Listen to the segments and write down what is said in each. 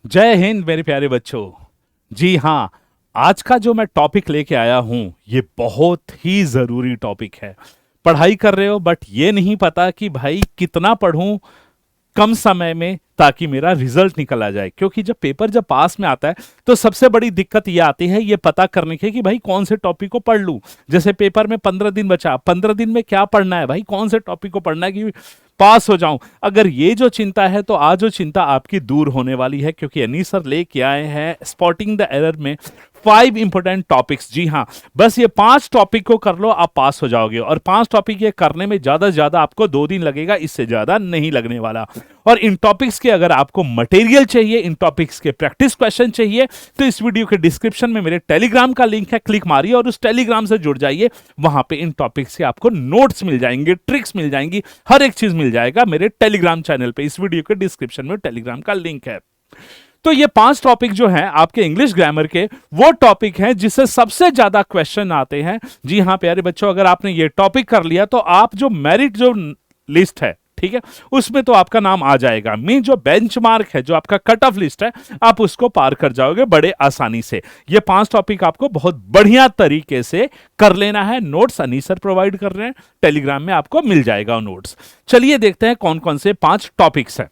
जय हिंद मेरे प्यारे बच्चों। जी हाँ, आज का जो मैं टॉपिक लेके आया हूं ये बहुत ही जरूरी टॉपिक है। पढ़ाई कर रहे हो बट ये नहीं पता कि भाई कितना पढ़ूं कम समय में ताकि मेरा रिजल्ट निकल आ जाए, क्योंकि जब पेपर जब पास में आता है तो सबसे बड़ी दिक्कत ये आती है ये पता करने की कि भाई कौन से टॉपिक को पढ़ लूं। जैसे पेपर में 15 दिन बचा, 15 दिन में क्या पढ़ना है भाई, कौन से टॉपिक को पढ़ना है कि पास हो जाऊं। अगर ये जो चिंता है तो आज जो चिंता आपकी दूर होने वाली है, क्योंकि अनी सर लेके आए हैं स्पॉटिंग द एरर में 5 इंपॉर्टेंट टॉपिक्स। जी हाँ, बस ये 5 टॉपिक को कर लो आप पास हो जाओगे। और 5 टॉपिक ये करने में ज्यादा से ज्यादा आपको 2 दिन लगेगा, इससे ज्यादा नहीं लगने वाला। और इन टॉपिक्स के अगर आपको मटेरियल चाहिए, इन टॉपिक्स के प्रैक्टिस क्वेश्चन चाहिए, तो इस वीडियो के डिस्क्रिप्शन में मेरे टेलीग्राम का लिंक है, क्लिक मारिए और उस टेलीग्राम से जुड़ जाइए। वहां पे इन टॉपिक्स के आपको नोट्स मिल जाएंगे, ट्रिक्स मिल जाएंगी, हर एक चीज मिल जाएगा मेरे टेलीग्राम चैनल पे। इस वीडियो के डिस्क्रिप्शन में टेलीग्राम का लिंक है। तो ये 5 टॉपिक जो हैं आपके इंग्लिश ग्रामर के, वो टॉपिक हैं जिससे सबसे ज्यादा क्वेश्चन आते हैं। जी हाँ प्यारे बच्चों, अगर आपने ये टॉपिक कर लिया तो आप जो मेरिट जो लिस्ट है, ठीक है, उसमें तो आपका नाम आ जाएगा। मीन जो बेंचमार्क है, जो आपका कट ऑफ लिस्ट है, आप उसको पार कर जाओगे बड़े आसानी से। ये 5 टॉपिक आपको बहुत बढ़िया तरीके से कर लेना है। नोट्स अनी सर प्रोवाइड कर रहे हैं, टेलीग्राम में आपको मिल जाएगा नोट्स। चलिए देखते हैं कौन कौन से 5 टॉपिक्स हैं।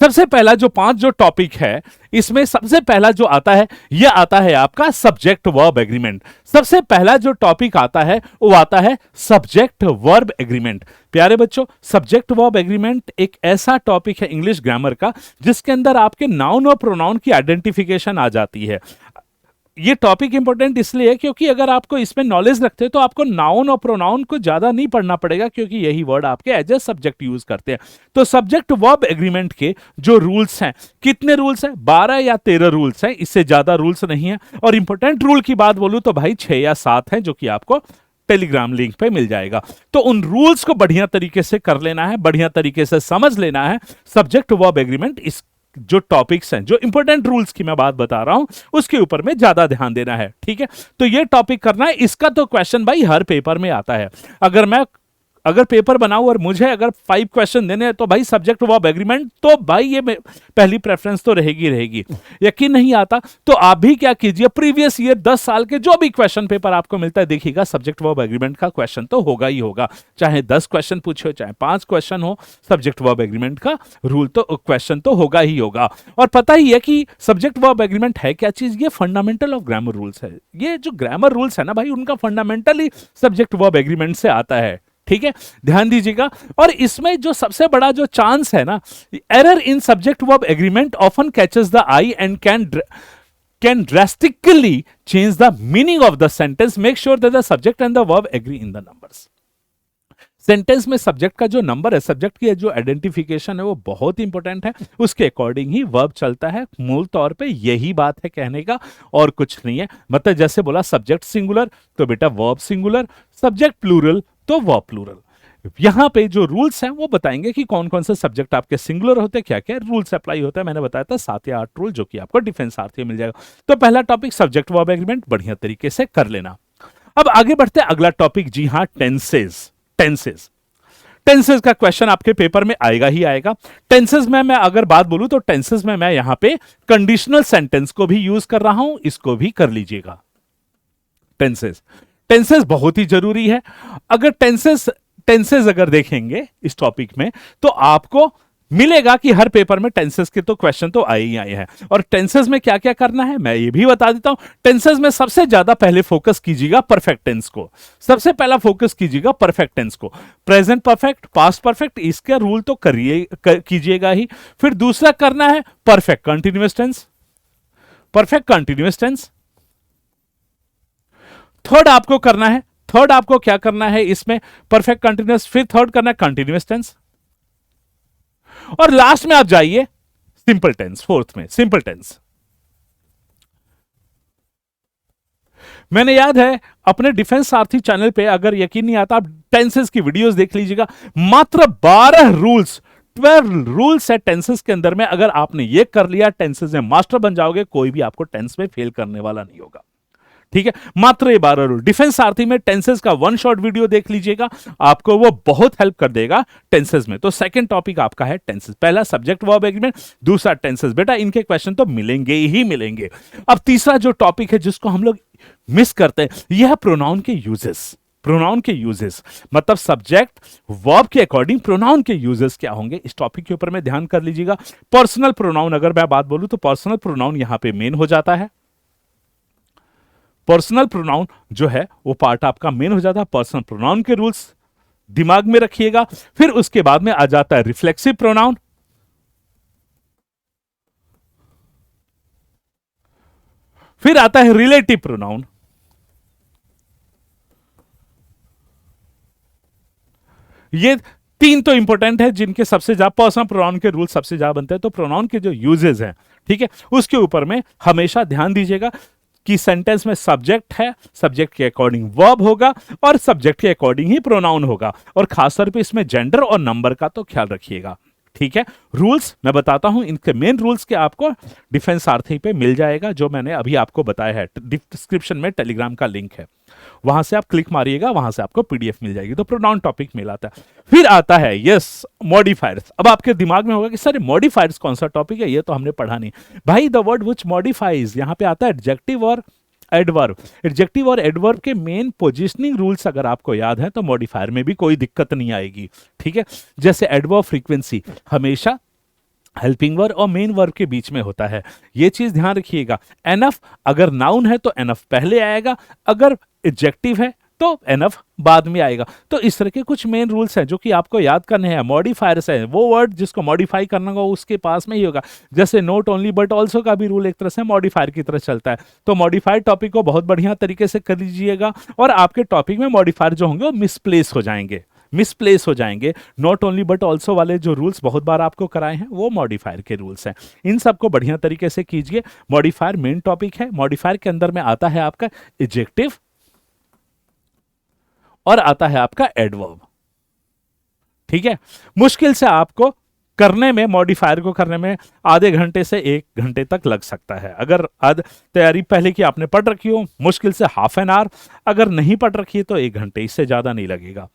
सबसे पहला जो 5 जो टॉपिक है, इसमें सबसे पहला जो आता है यह आता है आपका सब्जेक्ट वर्ब एग्रीमेंट। सबसे पहला जो टॉपिक आता है वो आता है सब्जेक्ट वर्ब एग्रीमेंट। प्यारे बच्चों, सब्जेक्ट वर्ब एग्रीमेंट एक ऐसा टॉपिक है इंग्लिश ग्रामर का जिसके अंदर आपके नाउन और प्रोनाउन की आइडेंटिफिकेशन आ जाती है। ये टॉपिक इंपॉर्टेंट इसलिए है क्योंकि अगर आपको इसमें नॉलेज रखते हैं तो आपको नाउन और प्रोनाउन को ज्यादा नहीं पढ़ना पड़ेगा, क्योंकि यही वर्ड आपके एज ए सब्जेक्ट यूज करते हैं। तो सब्जेक्ट वर्ब एग्रीमेंट के जो रूल्स हैं, कितने रूल्स हैं, 12 या 13 रूल्स हैं, इससे ज्यादा रूल्स नहीं है। और इंपॉर्टेंट रूल की बात बोलूं तो भाई 6 या 7 हैं, जो कि आपको टेलीग्राम लिंक पे मिल जाएगा। तो उन रूल्स को बढ़िया तरीके से कर लेना है, बढ़िया तरीके से समझ लेना है। सब्जेक्ट वर्ब एग्रीमेंट इस जो टॉपिक्स हैं, जो इंपॉर्टेंट रूल्स की मैं बात बता रहा हूं, उसके ऊपर में ज्यादा ध्यान देना है। ठीक है, तो ये टॉपिक करना है। इसका तो क्वेश्चन भाई हर पेपर में आता है। अगर पेपर बनाऊं और मुझे अगर 5 क्वेश्चन देने हैं तो भाई सब्जेक्ट वर्ब एग्रीमेंट तो भाई ये पहली प्रेफरेंस तो रहेगी। यकीन नहीं आता तो आप भी क्या कीजिए, प्रीवियस ईयर 10 साल के जो भी क्वेश्चन पेपर आपको मिलता है देखिएगा, सब्जेक्ट वर्ब एग्रीमेंट का क्वेश्चन तो होगा ही होगा। चाहे 10 क्वेश्चन पूछे हो, चाहे 5 क्वेश्चन हो, सब्जेक्ट वर्ब एग्रीमेंट का रूल तो क्वेश्चन तो होगा ही होगा। और पता ही है कि सब्जेक्ट वर्ब एग्रीमेंट है क्या चीज, ये फंडामेंटल ऑफ ग्रामर रूल्स है। ये जो ग्रामर रूल्स है ना भाई, उनका फंडामेंटली सब्जेक्ट वर्ब एग्रीमेंट से आता है। ठीक है, ध्यान दीजिएगा। और इसमें जो सबसे बड़ा जो चांस है ना, error in subject verb agreement often catches the I and can drastically change the meaning of the sentence. Make sure that the subject and the verb agree in the numbers. Sentence में subject का जो number है, subject की जो identification है, वो बहुत important है। उसके अकॉर्डिंग ही वर्ब चलता है। मूल तौर पे यही बात है कहने का, और कुछ नहीं है। मतलब जैसे बोला सब्जेक्ट सिंगुलर तो बेटा वर्ब सिंगुलर, सब्जेक्ट प्लूरल तो वर्ब प्लूरल। यहां पे जो रूल्स हैं वो बताएंगे कि कौन कौन से सब्जेक्ट आपके सिंगुलर होते हैं, क्या क्या रूल्स अप्लाई होता है। मैंने बताया था 7 या 8 रूल, जो कि आपको डिफेंस आरती मिल जाएगा। तो पहला टॉपिक सब्जेक्ट वर्ब एग्रीमेंट बढ़िया तरीके से कर लेना। अब आगे बढ़ते हैं, अगला टॉपिक, जी हां, टेंसेस। टेंसेस का क्वेश्चन आपके पेपर में आएगा ही आएगा। टेंसेस में मैं अगर बात बोलूं तो टेंसेस में मैं यहां पे कंडीशनल सेंटेंस को भी यूज कर रहा हूं, इसको भी कर लीजिएगा। टेंसेस बहुत ही जरूरी है। अगर टेंसेस अगर देखेंगे इस टॉपिक में तो आपको मिलेगा कि हर पेपर में टेंसेस के तो क्वेश्चन तो आए ही आए हैं। और टेंसेस में क्या क्या करना है मैं ये भी बता देता हूं। टेंसेस में सबसे ज्यादा पहले फोकस कीजिएगा परफेक्ट टेंस को। सबसे पहला फोकस कीजिएगा परफेक्ट टेंस को। प्रेजेंट परफेक्ट, पास्ट परफेक्ट, इसका रूल तो कीजिएगा ही। फिर दूसरा करना है perfect continuous tense, perfect continuous tense. Third आपको क्या करना है इसमें, परफेक्ट कंटिन्यूअस, फिर थर्ड करना है कंटिन्यूअस टेंस, और लास्ट में आप जाइए सिंपल टेंस, फोर्थ में सिंपल टेंस। मैंने याद है अपने डिफेंस सारथी चैनल पे, अगर यकीन नहीं आता आप टेंसेस की वीडियोस देख लीजिएगा, मात्र 12 रूल्स, 12 रूल्स है टेंसेस के अंदर में। अगर आपने ये कर लिया, टेंसेस में मास्टर बन जाओगे, कोई भी आपको टेंस में फेल करने वाला नहीं होगा। ठीक है, मात्र ये 12 रूल। डिफेंस सारथी में टेंसेस का वन शॉट वीडियो देख लीजिएगा, आपको वो बहुत हेल्प कर देगा टेंसेस में। तो सेकंड टॉपिक आपका है टेंसेस। पहला सब्जेक्ट वर्ब एग्रीमेंट, दूसरा टेंसेस। बेटा इनके क्वेश्चन तो मिलेंगे ही मिलेंगे। अब तीसरा जो टॉपिक है जिसको हम लोग मिस करते हैं, यह है प्रोनाउन के यूजेस। प्रोनाउन के यूजेस मतलब सब्जेक्ट वर्ब के अकॉर्डिंग प्रोनाउन के यूजेस क्या होंगे, इस टॉपिक के ऊपर में ध्यान कर लीजिएगा। पर्सनल प्रोनाउन अगर मैं बात बोलूं तो पर्सनल प्रोनाउन यहां पे मेन हो जाता है। पर्सनल प्रोनाउन जो है वो पार्ट आपका मेन हो जाता है। पर्सनल प्रोनाउन के रूल्स दिमाग में रखिएगा। फिर उसके बाद में आ जाता है रिफ्लेक्सिव प्रोनाउन, फिर आता है रिलेटिव प्रोनाउन, ये तीन तो इंपॉर्टेंट है जिनके सबसे ज्यादा पर्सनल प्रोनाउन के रूल सबसे ज्यादा बनते हैं। तो प्रोनाउन के जो यूजेस हैं, ठीक है, उसके ऊपर में हमेशा ध्यान दीजिएगा कि सेंटेंस में सब्जेक्ट है, सब्जेक्ट के अकॉर्डिंग वर्ब होगा और सब्जेक्ट के अकॉर्डिंग ही प्रोनाउन होगा। और खासतौर पे इसमें जेंडर और नंबर का तो ख्याल रखिएगा। ठीक है, रूल्स मैं बताता हूं, इनके मेन रूल्स के आपको डिफेंस सारथी पे मिल जाएगा, जो मैंने अभी आपको बताया है। डिस्क्रिप्शन में टेलीग्राम का लिंक है, वहां से आप क्लिक मारिएगा, वहां से आपको पीडीएफ मिल जाएगी। तो प्रोनाउन टॉपिक मिल आता है। फिर आता है यस मॉडिफायर्स। अब आपके दिमाग में होगा कि सर मॉडिफायर्स कौन सा टॉपिक है, ये तो हमने पढ़ा नहीं। भाई द वर्ड व्हिच मॉडिफाइज, यहां पे आता है एडजेक्टिव और एडवर्ब। एडजेक्टिव और एडवर्ब के मेन पोजिशनिंग रूल्स अगर आपको याद है तो मॉडिफायर में भी कोई दिक्कत नहीं आएगी। ठीक है, जैसे एडवर्ब फ्रीक्वेंसी हमेशा हेल्पिंग वर्ब और मेन वर्ब के बीच में होता है, ये चीज ध्यान रखिएगा। एनफ अगर नाउन है तो एनफ पहले आएगा, अगर एडजेक्टिव है तो एनफ बाद में आएगा। तो इस तरह के कुछ मेन रूल्स हैं जो कि आपको याद करने हैं। मॉडिफायर्स है वो वर्ड जिसको मॉडिफाई करना होगा उसके पास में ही होगा। जैसे नॉट ओनली बट ऑल्सो का भी रूल एक तरह से मॉडिफायर की तरह चलता है। तो मॉडिफाइड टॉपिक को बहुत बढ़िया तरीके से कर लीजिएगा और आपके टॉपिक में मॉडिफायर जो होंगे वो मिसप्लेस हो जाएंगे, मिसप्लेस हो जाएंगे। नॉट ओनली बट ऑल्सो वाले जो रूल्स बहुत बार आपको कराए हैं वो मॉडिफायर के रूल्स हैं। इन सबको बढ़िया तरीके से कीजिए। मॉडिफायर मेन टॉपिक है। मॉडिफायर के अंदर में आता है आपका एडजेक्टिव और आता है आपका एडवर्ब। ठीक है, मुश्किल से आपको करने में, मॉडिफायर को करने में आधे घंटे से 1 घंटे तक लग सकता है। अगर तैयारी पहले की आपने पढ़ रखी हो, मुश्किल से हाफ एन आवर। अगर नहीं पढ़ रखी है तो 1 घंटे, इससे ज्यादा नहीं लगेगा।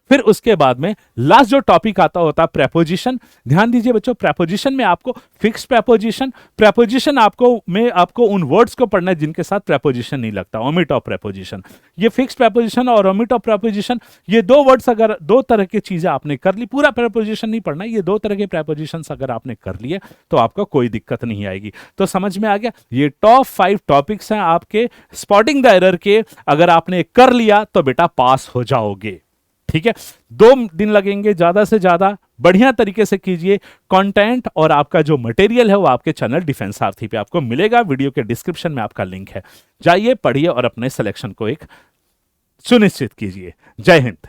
फिर उसके बाद में लास्ट जो टॉपिक आता होता है प्रेपोजिशन। ध्यान दीजिए बच्चों, प्रेपोजिशन में आपको फिक्स प्रेपोजिशन आपको उन वर्ड्स को पढ़ना है जिनके साथ प्रेपोजिशन नहीं लगता, ओमिट ऑफ प्रेपोजिशन। ये फिक्स प्रेपोजिशन और ओमिट ऑफ प्रेपोजिशन, ये दो वर्ड्स, अगर दो तरह की चीजें आपने कर ली, पूरा प्रेपोजिशन नहीं पढ़ना, ये दो तरह के प्रेपोजिशन अगर आपने कर लिए तो आपको कोई दिक्कत नहीं आएगी। तो समझ में आ गया, ये टॉप 5 टॉपिक्स हैं आपके स्पॉटिंग द एरर के। अगर आपने कर लिया तो बेटा पास हो जाओगे। ठीक है, 2 दिन लगेंगे ज्यादा से ज्यादा। बढ़िया तरीके से कीजिए। कंटेंट और आपका जो मटेरियल है वो आपके चैनल डिफेंस सारथी पे आपको मिलेगा। वीडियो के डिस्क्रिप्शन में आपका लिंक है, जाइए पढ़िए और अपने सिलेक्शन को एक सुनिश्चित कीजिए। जय हिंद।